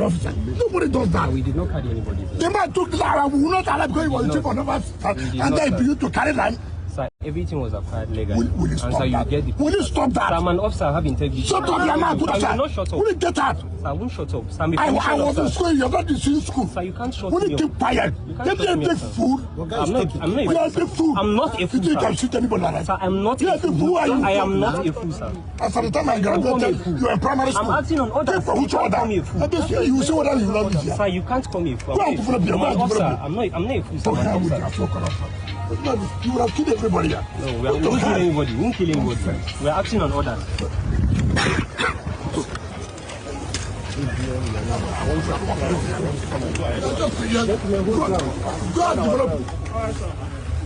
officer. Nobody does that. We did not carry anybody. The man took this alarm. We will not allow because he was the chief of officer. And then he began to carry them. Sir, everything was acquired legally. Will you stop that? Will you stop that? Sir, I'm an officer. I have integrity. Shut up, your mouth. I will not shut up. Will you get out? Sir, I won't shut up. Sir, I was in school. You're not in school. Sir, you can't shut Will me you up. keep quiet? Let me a big fool. I'm not a fool. I'm not a fool, You can shoot anybody like that. Sir, I'm not a fool. I am not a fool, sir. As for the time I graduated, you were in primary school. I'm acting on orders. For which order? You will see whether you will not be here. Sir, you can't call me a fool. Go and develop your mind. I'm not a fool, sir. You would have killed everybody here. No, we won't kill anybody. We won't kill anybody. We are acting on orders.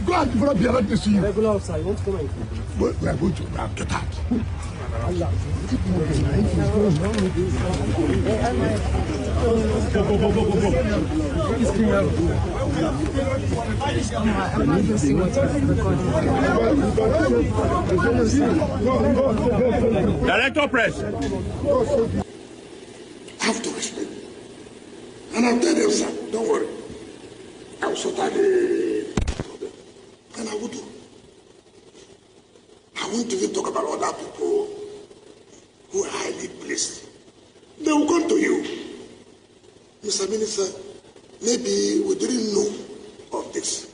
Go and develop your right to see you. Regular officer, you want to come and We are going to get out. Director Press. I have to respect you. And I'll tell them, sir, don't worry. I will sort out the problem. And I will do. I won't even talk about other people who are highly placed. They will come to you. Mr. Minister, maybe we didn't know of this.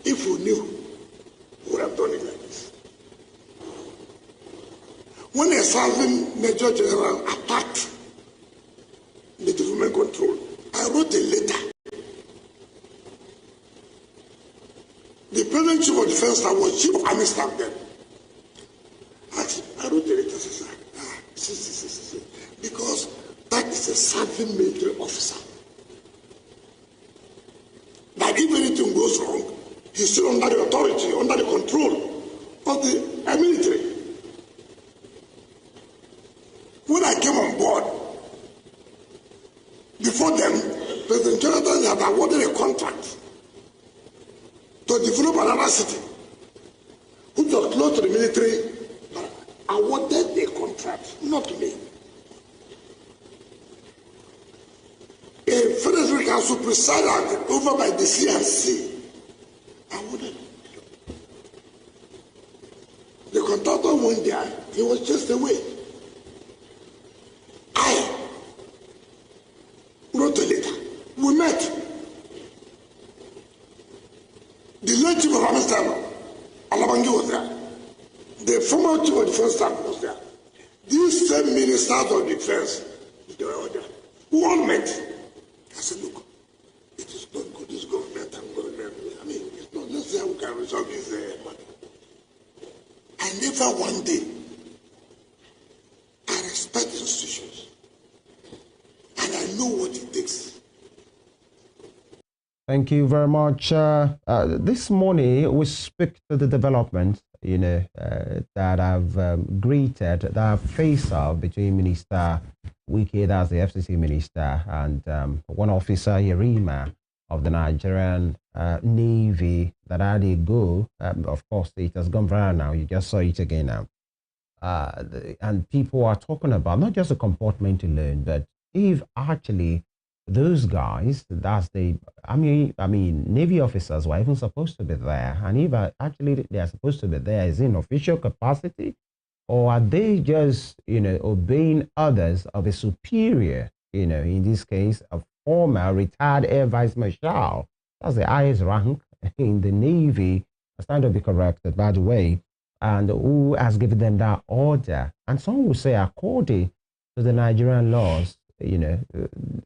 If we knew, we would have done it like this. When a serving Major General attacked the development control, I wrote a letter. The President Chief of Defense Staff was Chief of Army Staff then. I wrote a letter, sir. Because that is a serving military officer. That if anything goes wrong, he's still under the authority, under the control of the military. When I came on board, before them, President Jonathan had awarded a contract to develop another city, which was close to the military, but awarded a contract, not to me. A Federal Council presided over by the CNC. Awarded. The contractor went there, he was just away. I wrote a letter. We met. The late Chief of Army Staff, Alabangi, was there. The former Chief of Defense Staff was there. These same ministers of defense, they were all there. We all met. I said, look, it is not good, this government and government. I mean, it's not necessary we can resolve this matter. I never one day, I respect institutions. And I know what it takes. Thank you very much. This morning, we speak to the developments, that have greeted the face-off between Minister Wike'S, that's the FCC minister, and one officer, Yerima, of the Nigerian Navy, that had a go. Of course, it has gone viral now. You just saw it again now. And people are talking about not just the comportment alone, but if actually those guys, that's the, I mean, Navy officers were even supposed to be there. And if actually they are supposed to be there, is in official capacity, or are they just, obeying others of a superior, in this case, a former retired Air Vice Marshal? That's the highest rank in the Navy. I stand to be corrected, by the way. And who has given them that order? And some will say, according to the Nigerian laws,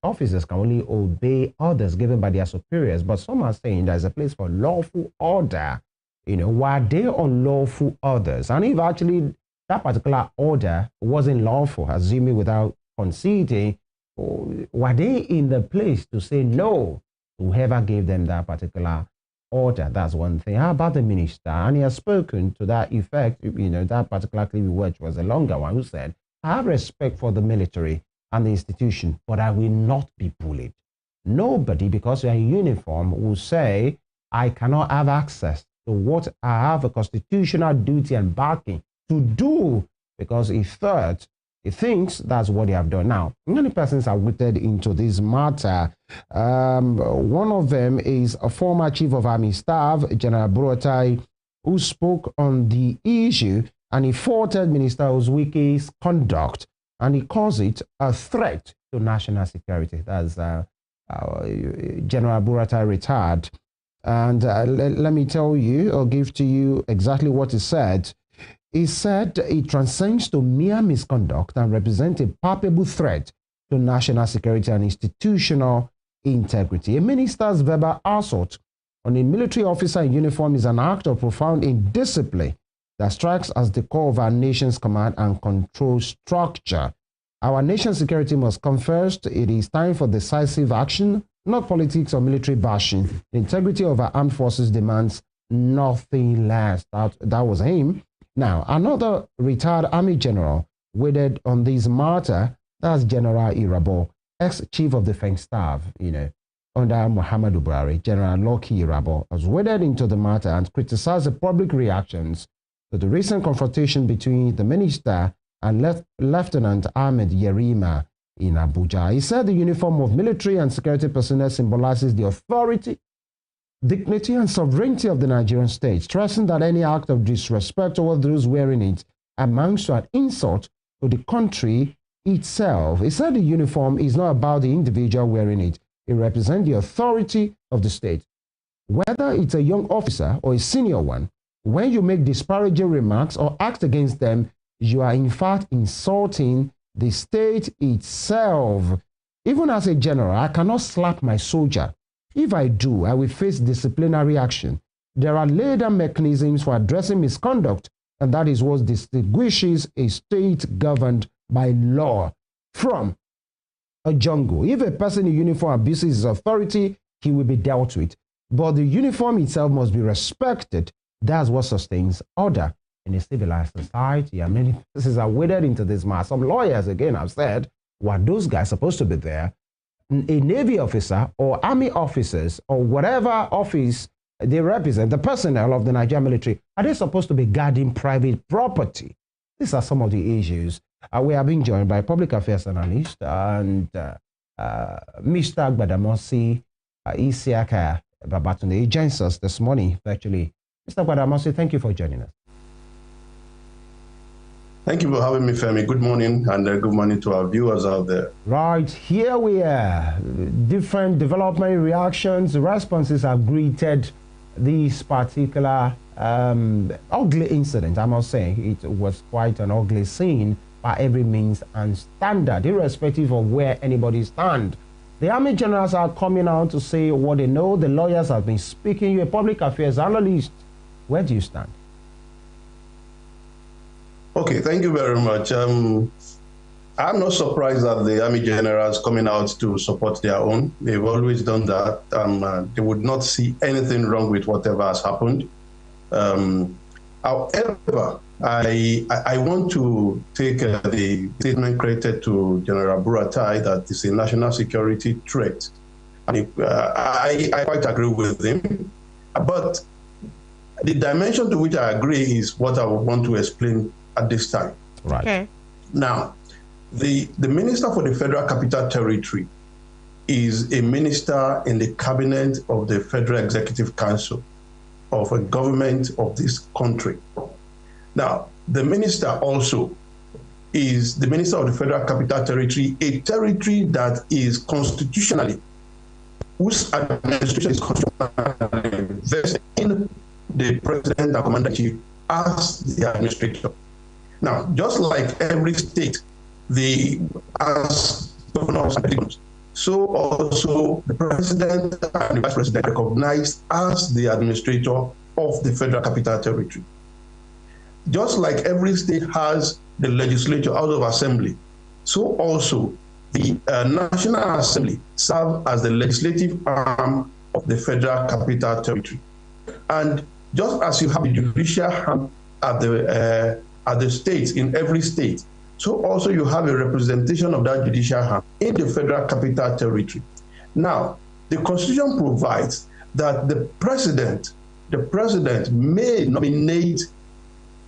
officers can only obey orders given by their superiors. But some are saying there's a place for lawful order. Were they unlawful orders? And if actually that particular order wasn't lawful, assuming without conceding, were they in the place to say no to whoever gave them that particular order? That's one thing. How about the minister? And he has spoken to that effect, that particular clip, which was a longer one, who said, I have respect for the military and the institution, but I will not be bullied. Nobody, because you're in uniform, will say, I cannot have access to what I have a constitutional duty and backing to do, because he thought He thinks that's what they have done. Now, many persons are waded into this matter. One of them is a former Chief of Army Staff, General Buratai, who spoke on the issue, and he faulted Minister Wike'S conduct, and he calls it a threat to national security. That's General Buratai retired. And let me tell you, or give to you exactly what he said. He said it transcends to mere misconduct and represents a palpable threat to national security and institutional integrity. A minister's verbal assault on a military officer in uniform is an act of profound indiscipline that strikes as the core of our nation's command and control structure. Our nation's security must come first. It is time for decisive action, not politics or military bashing. The integrity of our armed forces demands nothing less. That was him. Now, another retired army general waded on this matter. That's General Irabor, ex-chief of defense staff, under Muhammadu Buhari. General Lucky Irabor has waded into the matter and criticized the public reactions to the recent confrontation between the minister and Lieutenant Ahmed Yerima in Abuja. He said the uniform of military and security personnel symbolizes the authority, dignity, and sovereignty of the Nigerian state, stressing that any act of disrespect toward those wearing it amounts to an insult to the country itself. He said the uniform is not about the individual wearing it. It represents the authority of the state. Whether it's a young officer or a senior one, when you make disparaging remarks or act against them, you are in fact insulting the state itself. Even as a general, I cannot slap my soldier. If I do, I will face disciplinary action. There are laid-down mechanisms for addressing misconduct, and that is what distinguishes a state governed by law from a jungle. If a person in uniform abuses his authority, he will be dealt with. But the uniform itself must be respected. That's what sustains order in a civilized society. And many persons are waded into this matter. Some lawyers, again, have said, were those guys supposed to be there? A Navy officer or Army officers or whatever office they represent, the personnel of the Nigerian military, are they supposed to be guarding private property? These are some of the issues. We are being joined by Public Affairs Analyst and Mr. Gbadamosi, Isiaka Babatunde. He joins us this morning, virtually. Mr. Gbadamosi, thank you for joining us. Thank you for having me, Femi. Good morning, and good morning to our viewers out there. Right, here we are. Different development reactions, responses have greeted this particular ugly incident. I must say, it was quite an ugly scene by every means and standard, irrespective of where anybody stands. The army generals are coming out to say what they know. The lawyers have been speaking. You're a public affairs analyst. Where do you stand? Okay, thank you very much. I'm not surprised that the army generals coming out to support their own. They've always done that. They would not see anything wrong with whatever has happened. However, I want to take the statement credited to General Buratai that it's a national security threat. I quite agree with him. But the dimension to which I agree is what I would want to explain at this time. Right. Okay. Now, the Minister for the Federal Capital Territory is a minister in the cabinet of the Federal Executive Council of a government of this country. Now, the minister also is the Minister of the Federal Capital Territory, a territory that is constitutionally, whose administration is constitutionally vested in the President and Commander-in-Chief as the administrator. Now, just like every state, as governors and presidents, so also the President and the Vice President are recognized as the administrator of the Federal Capital Territory. Just like every state has the legislature, House of Assembly, so also the National Assembly serves as the legislative arm of the Federal Capital Territory. And just as you have the judicial arm at the states, in every state, so also you have a representation of that judicial arm in the Federal Capital Territory. Now, the Constitution provides that the president may nominate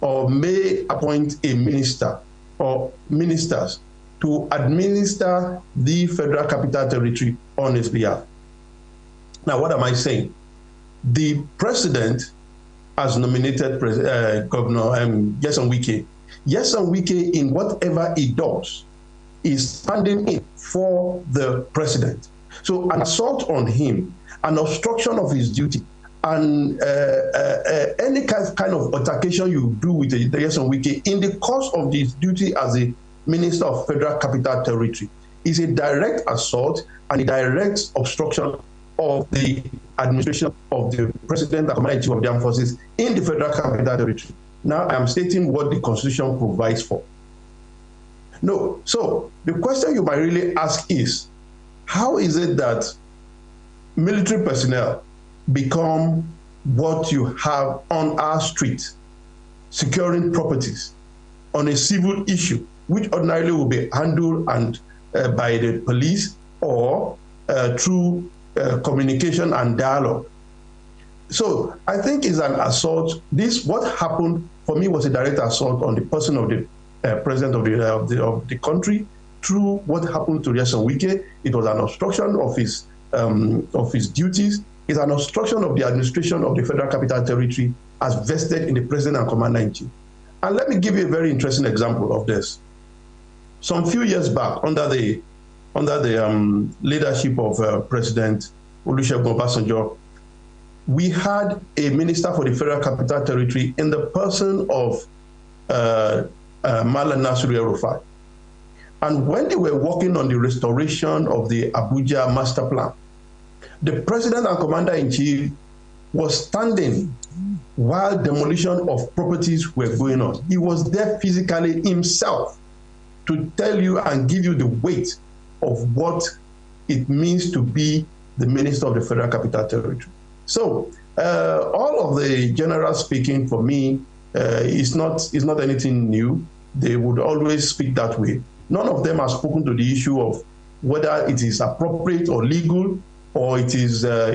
or may appoint a minister or ministers to administer the Federal Capital Territory on his behalf. Now, what am I saying? The president has nominated Governor Nyesom Wike. Nyesom Wike, in whatever he does, is standing in for the president. So an assault on him, an obstruction of his duty, and any kind of altercation you do with the Nyesom Wike in the course of his duty as a Minister of Federal Capital Territory is a direct assault and a direct obstruction of the administration of the President and Commander-in-Chief of the Armed Forces in the Federal Capital Territory. Now I'm stating what the Constitution provides for. No, so the question you might really ask is, how is it that military personnel become what you have on our street, securing properties on a civil issue, which ordinarily will be handled by the police or through communication and dialogue? So I think it's an assault. What happened for me was a direct assault on the person of the president of the country through what happened to Nyesom Wike. It was an obstruction of his duties. It's an obstruction of the administration of the Federal Capital Territory as vested in the president and commander-in-chief. And let me give you a very interesting example of this. Some few years back, under the leadership of President Olusegun Obasanjo, we had a minister for the Federal Capital Territory in the person of Malam Nasiru El-Rufai. And when they were working on the restoration of the Abuja master plan, the president and commander-in-chief was standing while demolition of properties were going on. He was there physically himself to tell you and give you the weight of what it means to be the minister of the Federal Capital Territory. So all of the generals speaking for me is not anything new. They would always speak that way. None of them have spoken to the issue of whether it is appropriate or legal, or it is a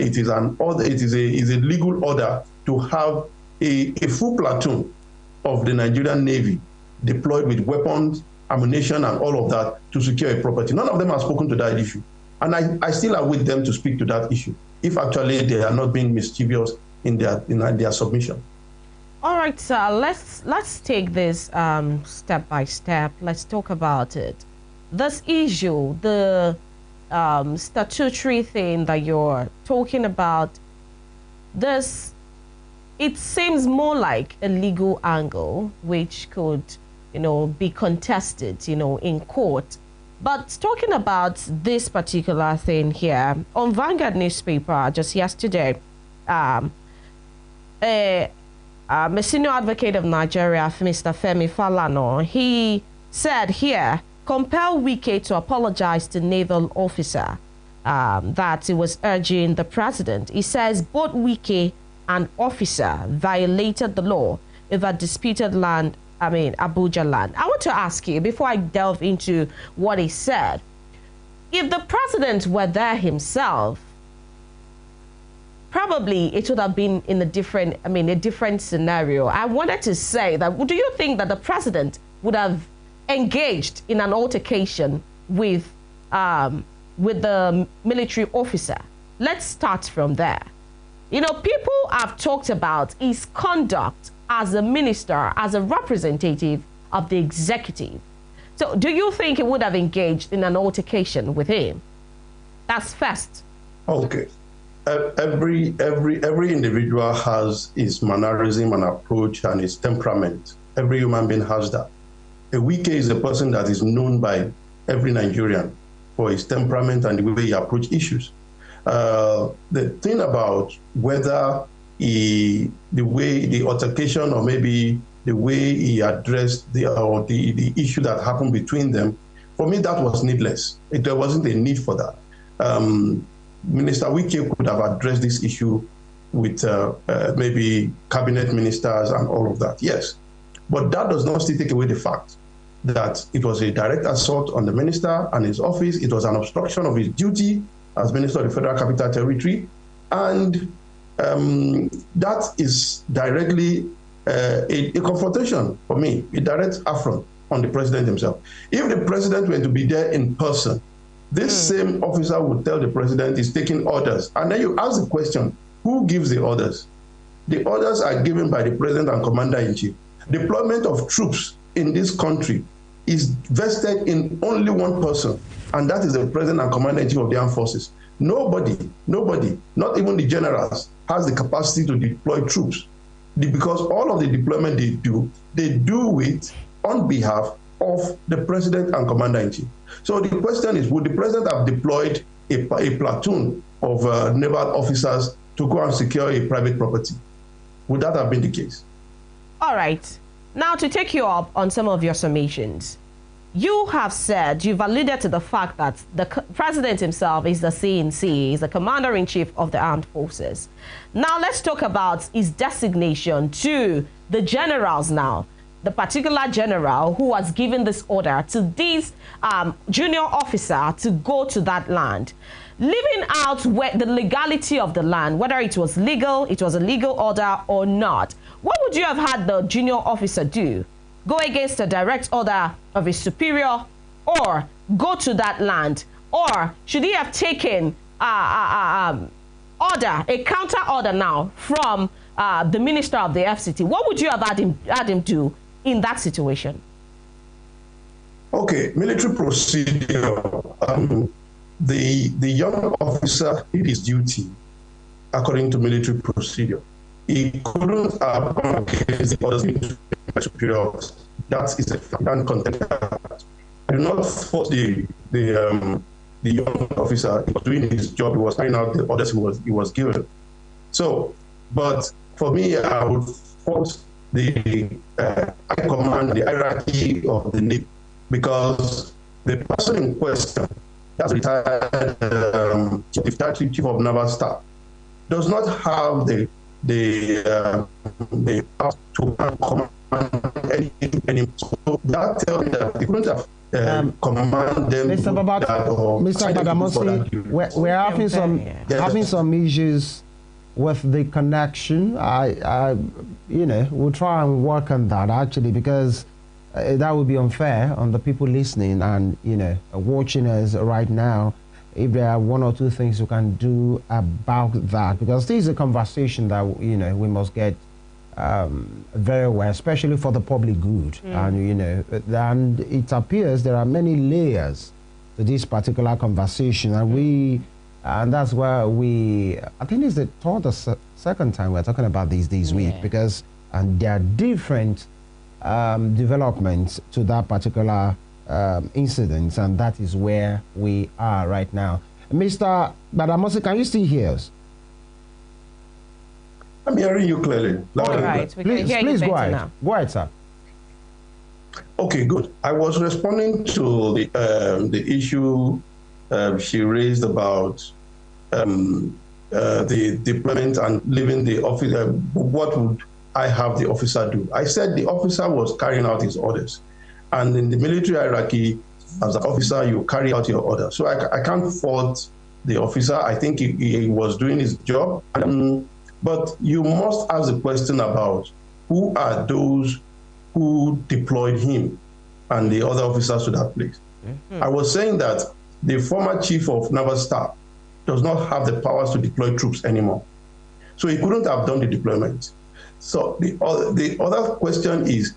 legal order to have a full platoon of the Nigerian Navy deployed with weapons, ammunition, and all of that to secure a property. None of them have spoken to that issue. And I still await them to speak to that issue, if actually they are not being mischievous in their submission. All right, sir, let's take this step by step. Let's talk about it. This issue, the statutory thing that you're talking about, this, it seems more like a legal angle, which could, be contested, in court. But talking about this particular thing here, on Vanguard newspaper just yesterday, a senior advocate of Nigeria, Mr. Femi Falana, he said here, compel Wike to apologize to naval officer that he was urging the president. He says both Wike and officer violated the law over disputed land, Abuja land. I want to ask you, before I delve into what he said, if the president were there himself, probably it would have been in a different scenario. I wanted to say that, do you think that the president would have engaged in an altercation with the military officer? Let's start from there. People have talked about his conduct as a minister, as a representative of the executive. So do you think he would have engaged in an altercation with him? That's first. Okay. Every individual has his mannerism and approach and his temperament. Every human being has that. A Wike is a person that is known by every Nigerian for his temperament and the way he approaches issues. The thing about whether the altercation or maybe the way he addressed the issue that happened between them, for me that was needless. There wasn't a need for that. Minister Wike could have addressed this issue with maybe cabinet ministers and all of that, yes. But that does not still take away the fact that it was a direct assault on the minister and his office. It was an obstruction of his duty as Minister of the Federal Capital Territory. And that is directly a confrontation for me, a direct affront on the president himself. If the president were to be there in person, this same officer would tell the president he's taking orders. And then you ask the question, who gives the orders? The orders are given by the president and commander-in-chief. Deployment of troops in this country is vested in only one person, and that is the president and commander-in-chief of the armed forces. Nobody, not even the generals, has the capacity to deploy troops, because all of the deployment they do it on behalf of the president and commander-in-chief. So the question is, would the president have deployed a platoon of naval officers to go and secure a private property? Would that have been the case? All right. Now, to take you up on some of your summations, you have said, you've alluded to the fact that the president himself is the CNC, is the commander-in-chief of the armed forces. Now, let's talk about his designation to the generals now. The particular general who was given this order to this junior officer to go to that land, leaving out the legality of the land, whether it was legal, it was a legal order or not. What would you have had the junior officer do? Go against the direct order of his superior, or go to that land? Or should he have taken a counter order now from the minister of the FCT? What would you have had him do in that situation? Okay, military procedure. The young officer did his duty according to military procedure. He couldn't have gone against the orders of the superiors. That is a fact. I do not fault the young officer. He was doing his job. He was carrying out the orders he was given. So, but for me, I would fault the high command, the hierarchy of the Navy, because the person in question, that's retired chief of naval staff, does not have the power to command any. So that tells me that they couldn't have command them. Mr. Gbadamosi, we're having some issues with the connection. I we'll try and work on that actually, because that would be unfair on the people listening and watching us right now. If there are one or two things you can do about that, because this is a conversation that we must get very well, especially for the public good. And it appears there are many layers to this particular conversation, and that's why I think it's the third or second time we're talking about this week, because there are different developments to that particular incident, and that is where we are right now. Mr. Gbadamosi, can you still hear us? I'm hearing you clearly. All right, please go ahead. Now. Go ahead, sir. Okay, good. I was responding to the issue she raised about the deployment and leaving the office. What would I have the officer do? I said the officer was carrying out his orders. And in the military hierarchy, as an officer, you carry out your order. So I can't fault the officer. I think he was doing his job. But you must ask the question about who are those who deployed him and the other officers to that place. I was saying that the former chief of naval staff does not have the powers to deploy troops anymore. So he couldn't have done the deployment. So the other question is,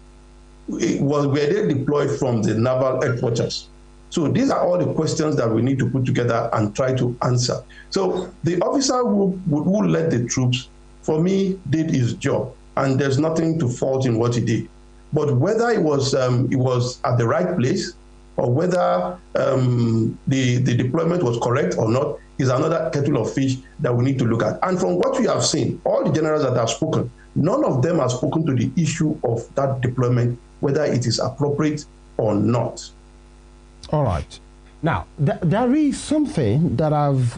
were they deployed from the naval headquarters? So these are all the questions that we need to put together and try to answer. So the officer who led the troops, for me, did his job, and there's nothing to fault in what he did. But whether it was at the right place, or whether the deployment was correct or not, is another kettle of fish that we need to look at. And from what we have seen, all the generals that have spoken, none of them have spoken to the issue of that deployment, whether it is appropriate or not. All right. Now, there is something that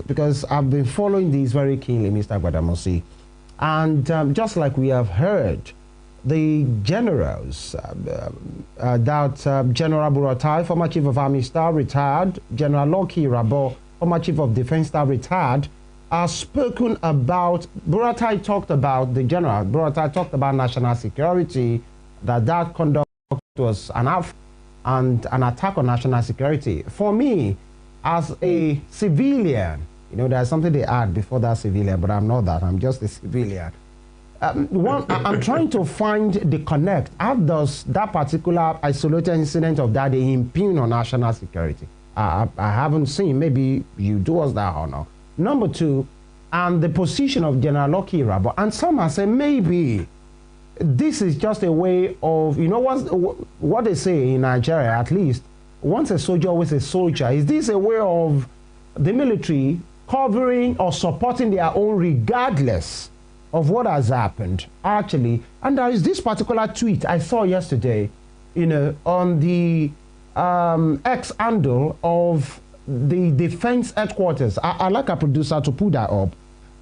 because I've been following this very keenly, Mr. Gbadamosi, and just like we have heard, the generals, General Buratai, former Chief of Army Staff, retired, General Irabor, former Chief of Defense Staff, retired, are spoken about. Buratai talked about Buratai talked about national security, that conduct was an and an attack on national security. For me, as a civilian, you know, there's something they add before that civilian, but I'm not that. I'm just a civilian. I'm trying to find the connect. How does that particular isolated incident of that day impugn on national security? I haven't seen. Maybe you do us that honor. Number two, and the position of General Lucky Irabor. And some are saying maybe this is just a way of, you know, what they say in Nigeria, at least, once a soldier, always a soldier. Is this a way of the military covering or supporting their own regardless of what has happened, actually? And there is this particular tweet I saw yesterday, you know, on the X handle of the defense headquarters. I'd like a producer to put that up.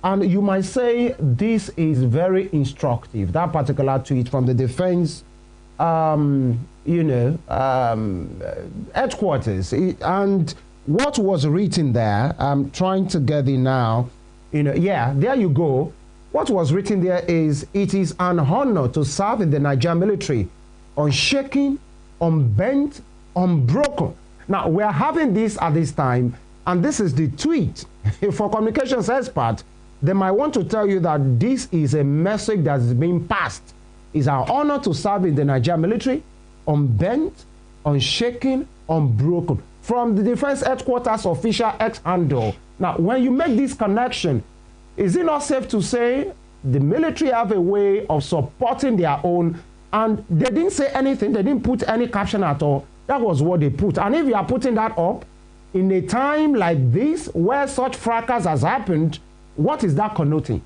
And you might say this is very instructive, that particular tweet from the defense, headquarters. And what was written there, I'm trying to get it now, you know, yeah, there you go. What was written there is, it is an honor to serve in the Nigerian military, unshaken, unbent, unbroken. Now, we're having this at this time, and this is the tweet. For communications expert, they might want to tell you that this is a message that is being passed. It's our honor to serve in the Nigerian military, unbent, unshaken, unbroken. From the Defense Headquarters official X handle. Now, when you make this connection, is it not safe to say the military have a way of supporting their own, and they didn't say anything, they didn't put any caption at all. That was what they put. And if you are putting that up in a time like this, where such fracas has happened, what is that connoting?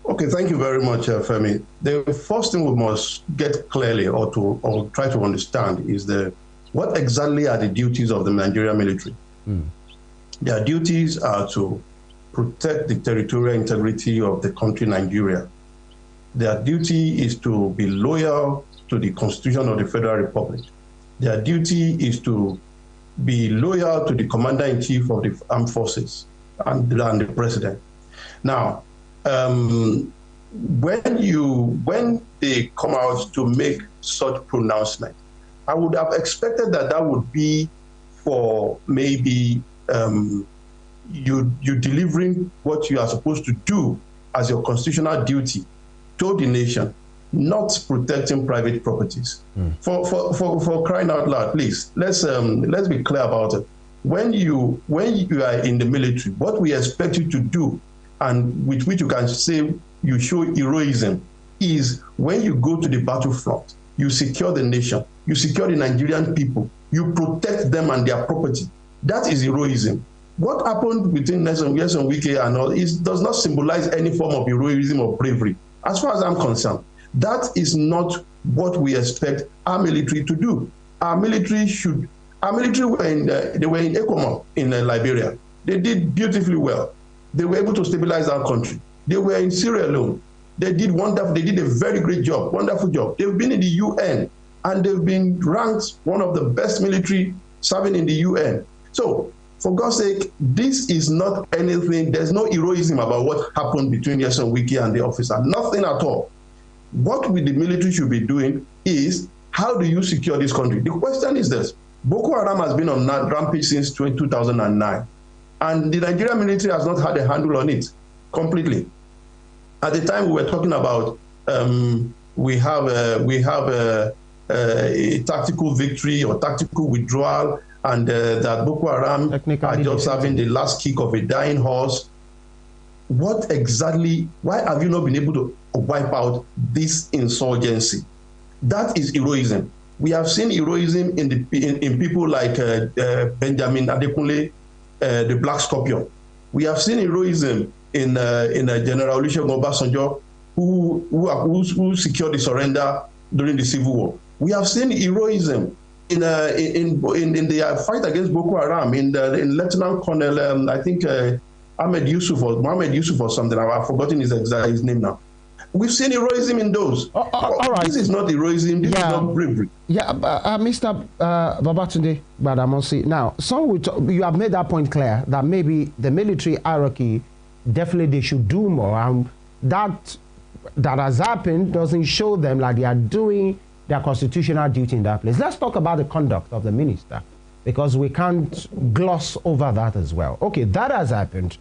Okay, thank you very much, Femi. The first thing we must get clearly or try to understand is what exactly are the duties of the Nigerian military? Their duties are to protect the territorial integrity of the country Nigeria. Their duty is to be loyal to the Constitution of the Federal Republic. Their duty is to be loyal to the Commander-in-Chief of the Armed Forces and the President. Now, when they come out to make such pronouncement, I would have expected that would be for maybe you delivering what you are supposed to do as your constitutional duty to the nation, not protecting private properties. For crying out loud, please, let's be clear about it. When you are in the military, what we expect you to do, and with which you can say you show heroism, is when you go to the battlefront, you secure the nation, you secure the Nigerian people, you protect them and their property. That is heroism. What happened between Nyesom, Wike'S and all does not symbolize any form of heroism or bravery. As far as I'm concerned, that is not what we expect our military to do. Our military were in Ecomo in Liberia. They did beautifully well. They were able to stabilize our country. They were in Sierra Leone. They did wonderful. They did a very great job, wonderful job. They've been in the UN, and they've been ranked one of the best military serving in the UN. So, for God's sake, this is not anything. There's no heroism about what happened between Nyesom Wike'S and the officer. Nothing at all. What the military should be doing is, how do you secure this country? The question is this. Boko Haram has been on rampage since 2009. And the Nigerian military has not had a handle on it completely. At the time we were talking about, we have a tactical victory or tactical withdrawal, and that Boko Haram are just having the last kick of a dying horse. What exactly, why have you not been able to wipe out this insurgency? That is heroism. We have seen heroism in people like Benjamin Adekunle, the Black Scorpion. We have seen heroism in General Olusegun Obasanjo, who secured the surrender during the Civil War. We have seen heroism in the fight against Boko Haram, in Lieutenant Colonel, I think Mohammed Yusuf or something. I've forgotten his name now. We've seen heroism in those. All right. This is not heroism. This is not bravery. Yeah, Mr. Babatunde Gbadamosi. Now, you have made that point clear that maybe the military hierarchy, definitely they should do more. That that has happened doesn't show them like they are doing their constitutional duty in that place. Let's talk about the conduct of the minister, because we can't gloss over that as well. Okay, that has happened.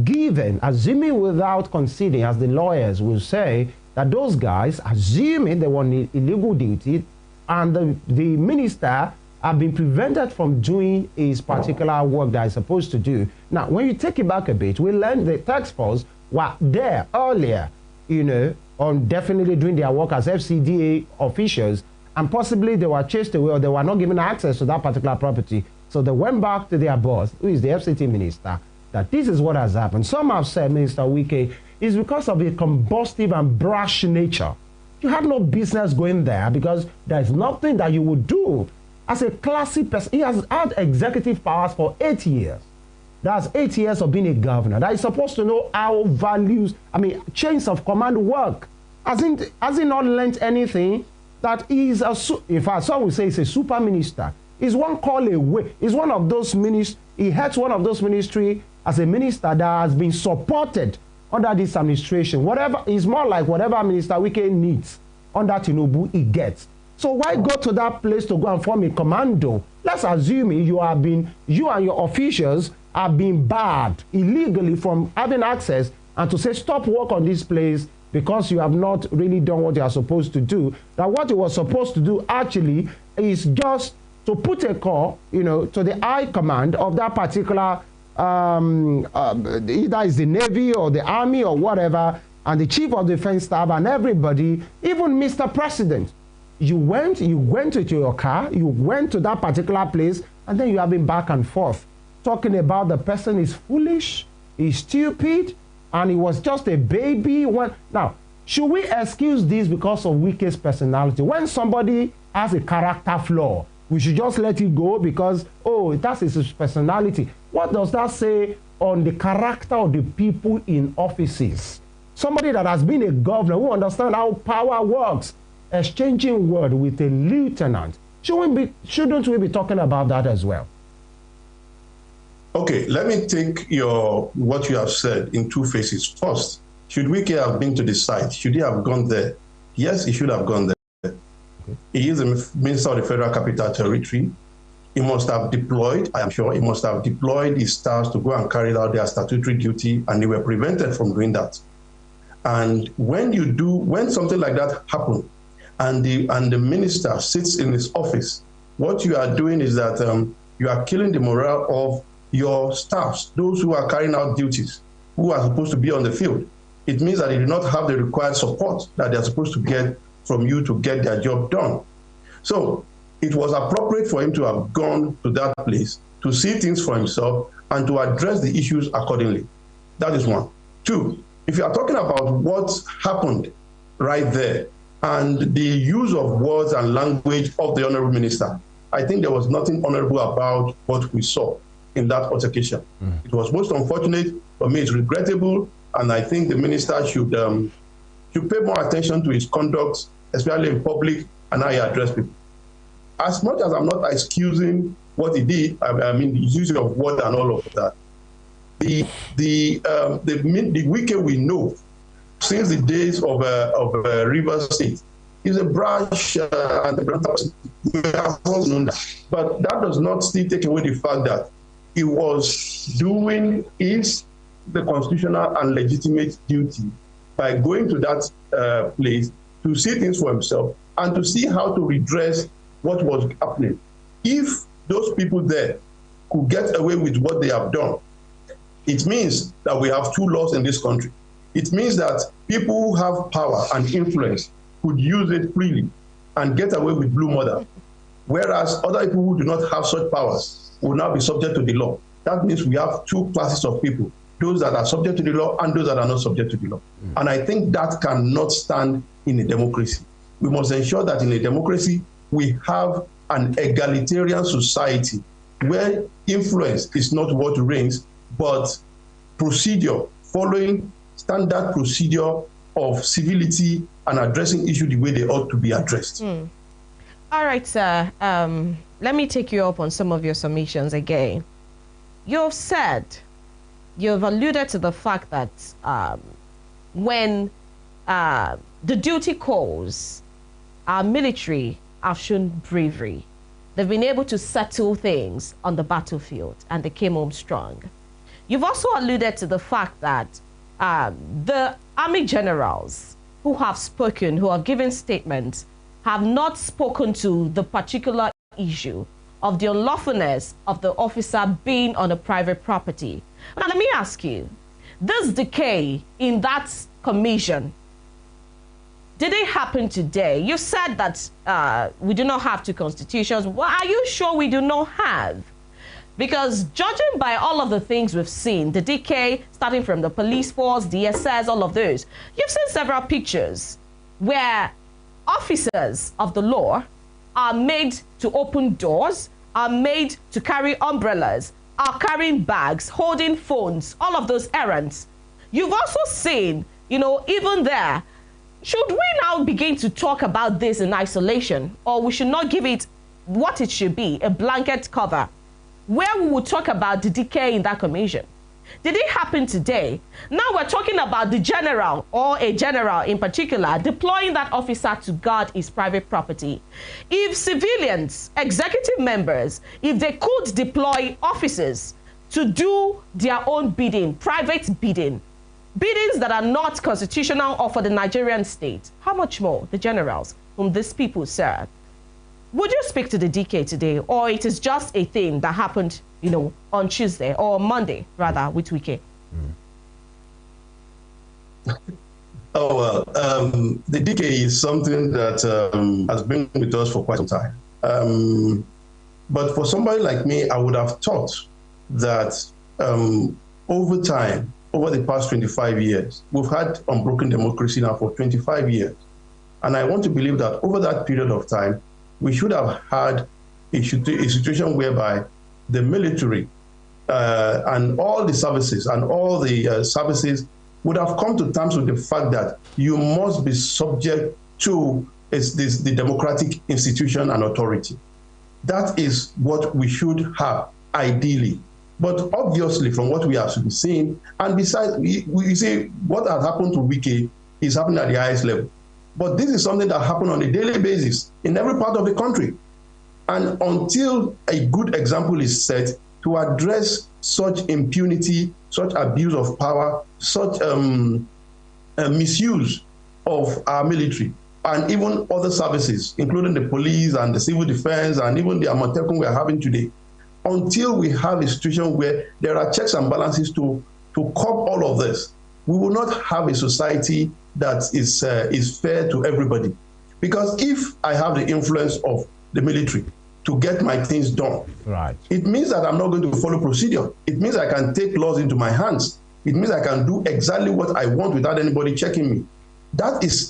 Given, assuming without conceding, as the lawyers will say, that those guys, assuming they were on illegal duty, and the minister have been prevented from doing his particular work that he's supposed to do. Now, when you take it back a bit, we learned the task force were there earlier, you know, on definitely doing their work as FCDA officials, and possibly they were chased away or they were not given access to that particular property. So they went back to their boss, who is the FCT minister, that this is what has happened. Some have said, Minister Wike, is because of a combustive and brash nature. You had no business going there because there's nothing that you would do. As a classy person, he has had executive powers for 8 years. That's 8 years of being a governor. That is supposed to know how values, chains of command work. Has he not learned anything? That he's in fact, some will say he's a super minister. He's one call away. He's one of those ministers. He heads one of those ministries as a minister that has been supported under this administration. Whatever is more like whatever Minister Wike needs under Tinubu, he gets. So why go to that place to go and form a commando? Let's assume you and your officials have been barred illegally from having access, and to say stop work on this place because you have not really done what you are supposed to do. Now what you were supposed to do actually is just to put a call, to the high command of that particular, either it's the Navy or the Army or whatever, and the Chief of Defense Staff and everybody, even Mr. President. You went to your car, you went to that particular place, and then you have been back and forth talking about the person is foolish, he's stupid, and he was just a baby. Now, should we excuse this because of Wike's personality? When somebody has a character flaw, we should just let it go because, that's his personality. What does that say on the character of the people in offices? Somebody that has been a governor who understands how power works, exchanging word with a lieutenant. Shouldn't we be talking about that as well? Okay, let me take what you have said in two phases. First, should Wike have been to the site? Should he have gone there? Yes, he should have gone there. Okay. He is the Minister of the Federal Capital Territory. He must have deployed, I am sure, he must have deployed his staff to go and carry out their statutory duty, and they were prevented from doing that. And when something like that happens, and the minister sits in his office, what you are doing is that you are killing the morale of your staffs, those who are carrying out duties, who are supposed to be on the field. It means that they do not have the required support that they are supposed to get from you to get their job done. So it was appropriate for him to have gone to that place to see things for himself and to address the issues accordingly. That is one. Two, if you are talking about what happened right there and the use of words and language of the Honorable Minister, I think there was nothing honorable about what we saw in that altercation. It was most unfortunate. For me, it's regrettable, and I think the minister should pay more attention to his conduct, especially in public, and how he addressed people. As much as I'm not excusing what he did, the use of word and all of that, the Wike we know since the days of River State is a brash and a brand person. We have all known that. But that does not still take away the fact that he was doing the constitutional and legitimate duty by going to that place to see things for himself and to see how to redress what was happening. If those people there could get away with what they have done, it means that we have two laws in this country. It means that people who have power and influence could use it freely and get away with blue murder, whereas other people who do not have such powers will now be subject to the law. That means we have two classes of people, those that are subject to the law and those that are not subject to the law. And I think that cannot stand in a democracy. We must ensure that in a democracy, we have an egalitarian society where influence is not what reigns, but procedure, following standard procedure of civility and addressing issues the way they ought to be addressed. All right, sir. Let me take you up on some of your submissions again. You've alluded to the fact that when the duty calls, our military have shown bravery. They've been able to settle things on the battlefield, and they came home strong. You've also alluded to the fact that the army generals who have spoken, who have given statements, have not spoken to the particular issue of the unlawfulness of the officer being on a private property. Now, let me ask you, this decay in that commission, did it happen today? You said that we do not have two constitutions. Well, are you sure we do not have? Because judging by all of the things we've seen, the decay, starting from the police force, DSS, all of those, you've seen several pictures where officers of the law are made to open doors, are made to carry umbrellas, are carrying bags, holding phones, all of those errands. You've also seen, you know, even there, should we now begin to talk about this in isolation, or we should not give it what it should be, a blanket cover, where we will talk about the decay in that commission? Did it happen today? Now we're talking about the general, or a general in particular, deploying that officer to guard his private property. If civilians, executive members, if they could deploy officers to do their own bidding, private bidding, biddings that are not constitutional or for the Nigerian state, how much more the generals whom these people serve? Would you speak to the decay today, or it is just a thing that happened, you know, on Tuesday or Monday, rather, with Wike? Oh, well, the decay is something that has been with us for quite some time. But for somebody like me, I would have thought that over time, over the past 25 years, we've had unbroken democracy now for 25 years. And I want to believe that over that period of time, we should have had a situation whereby the military and all the services would have come to terms with the fact that you must be subject to the democratic institution and authority. That is what we should have, ideally. But obviously, from what we have seen, and besides, we see what has happened to Wike is happening at the highest level. But this is something that happens on a daily basis in every part of the country. And until a good example is set to address such impunity, such abuse of power, such misuse of our military, and even other services, including the police and the civil defense and even the Amotekun we are having today, until we have a situation where there are checks and balances to curb all of this, we will not have a society that is fair to everybody. Because if I have the influence of the military to get my things done, right, it means that I'm not going to follow procedure. It means I can take laws into my hands. It means I can do exactly what I want without anybody checking me. That is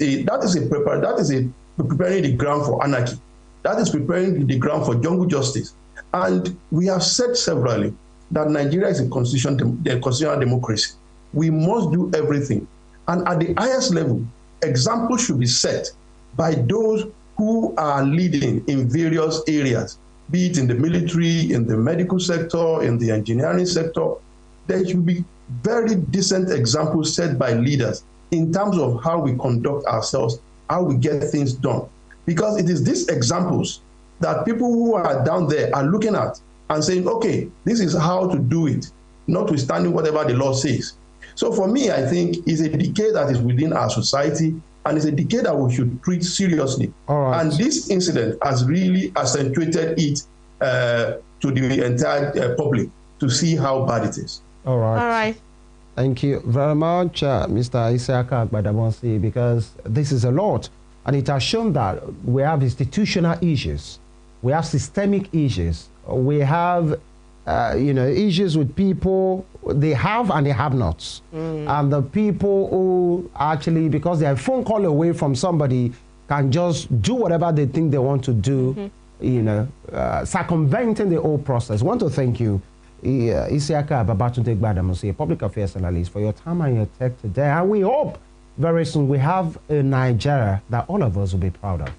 preparing the ground for anarchy. That is preparing the ground for jungle justice. And we have said severally that Nigeria is a constitutional democracy. We must do everything. And at the highest level, examples should be set by those who are leading in various areas, be it in the military, in the medical sector, in the engineering sector. There should be very decent examples set by leaders in terms of how we conduct ourselves, how we get things done. Because it is these examples that people who are down there are looking at and saying, okay, this is how to do it, notwithstanding whatever the law says. So for me, I think it's a decay that is within our society, and it's a decay that we should treat seriously. Right. And this incident has really accentuated it to the entire public to see how bad it is. All right. All right. Thank you very much, Mr. Isiaka Babatunde, because this is a lot. And it has shown that we have institutional issues. We have systemic issues. We have, issues with people, they have and they have nots. And the people who actually, because they're a phone call away from somebody, can just do whatever they think they want to do, circumventing the whole process. I want to thank you, Isiaka Babatunde Gbadamosi, a public affairs analyst, for your time and your tech today. And we hope very soon we have a Nigeria that all of us will be proud of.